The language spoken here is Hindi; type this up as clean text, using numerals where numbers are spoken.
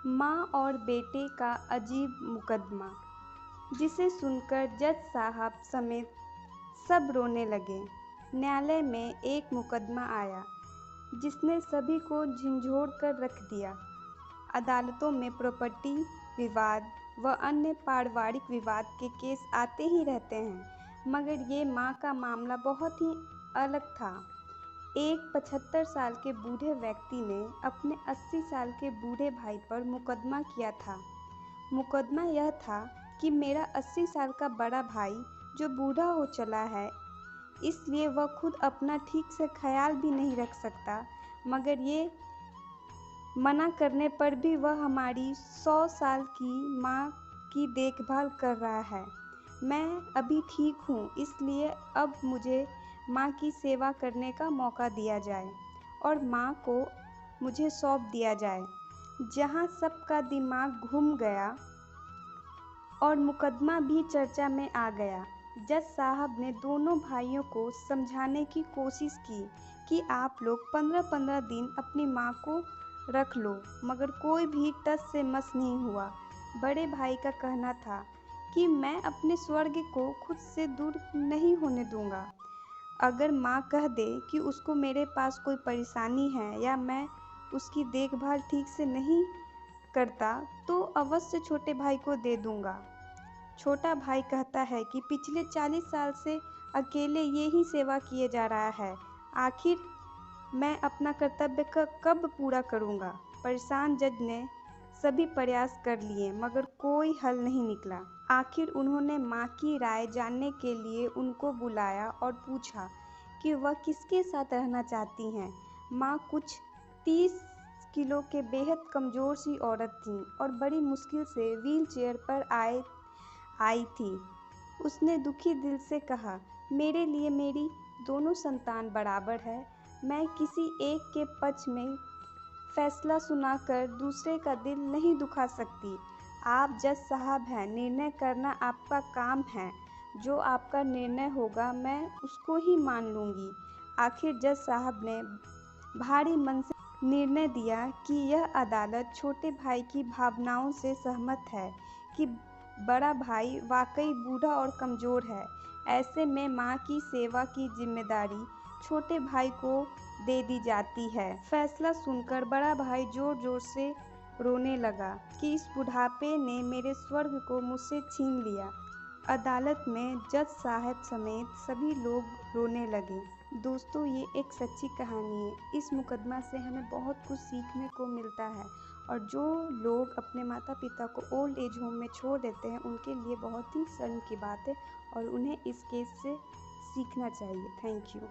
माँ और बेटे का अजीब मुकदमा, जिसे सुनकर जज साहब समेत सब रोने लगे। न्यायालय में एक मुकदमा आया जिसने सभी को झंझोड़ कर रख दिया। अदालतों में प्रॉपर्टी विवाद व अन्य पारिवारिक विवाद के केस आते ही रहते हैं, मगर ये माँ का मामला बहुत ही अलग था। एक 75 साल के बूढ़े व्यक्ति ने अपने 80 साल के बूढ़े भाई पर मुकदमा किया था। मुकदमा यह था कि मेरा 80 साल का बड़ा भाई जो बूढ़ा हो चला है, इसलिए वह खुद अपना ठीक से ख्याल भी नहीं रख सकता, मगर ये मना करने पर भी वह हमारी 100 साल की माँ की देखभाल कर रहा है। मैं अभी ठीक हूँ, इसलिए अब मुझे माँ की सेवा करने का मौका दिया जाए और माँ को मुझे सौंप दिया जाए। जहाँ सबका दिमाग घूम गया और मुकदमा भी चर्चा में आ गया। जज साहब ने दोनों भाइयों को समझाने की कोशिश की कि आप लोग 15-15 दिन अपनी माँ को रख लो, मगर कोई भी टस से मस नहीं हुआ। बड़े भाई का कहना था कि मैं अपने स्वर्ग को खुद से दूर नहीं होने दूंगा। अगर माँ कह दे कि उसको मेरे पास कोई परेशानी है या मैं उसकी देखभाल ठीक से नहीं करता, तो अवश्य छोटे भाई को दे दूंगा। छोटा भाई कहता है कि पिछले 40 साल से अकेले ये ही सेवा किए जा रहा है, आखिर मैं अपना कर्तव्य कब पूरा करूंगा। परेशान जज ने सभी प्रयास कर लिए, मगर कोई हल नहीं निकला। आखिर उन्होंने माँ की राय जानने के लिए उनको बुलाया और पूछा कि वह किसके साथ रहना चाहती हैं। माँ कुछ 30 किलो के बेहद कमज़ोर सी औरत थीं और बड़ी मुश्किल से व्हीलचेयर पर आई थी। उसने दुखी दिल से कहा, मेरे लिए मेरी दोनों संतान बराबर है। मैं किसी एक के पक्ष में फैसला सुनाकर दूसरे का दिल नहीं दुखा सकती। आप जज साहब हैं, निर्णय करना आपका काम है। जो आपका निर्णय होगा मैं उसको ही मान लूँगी। आखिर जज साहब ने भारी मन से निर्णय दिया कि यह अदालत छोटे भाई की भावनाओं से सहमत है कि बड़ा भाई वाकई बूढ़ा और कमज़ोर है। ऐसे में माँ की सेवा की जिम्मेदारी छोटे भाई को दे दी जाती है। फैसला सुनकर बड़ा भाई जोर जोर से रोने लगा कि इस बुढ़ापे ने मेरे स्वर्ग को मुझसे छीन लिया। अदालत में जज साहब समेत सभी लोग रोने लगे। दोस्तों, ये एक सच्ची कहानी है। इस मुकदमा से हमें बहुत कुछ सीखने को मिलता है और जो लोग अपने माता पिता को ओल्ड एज होम में छोड़ देते हैं, उनके लिए बहुत ही शर्म की बात है और उन्हें इस केस से सीखना चाहिए। Thank you.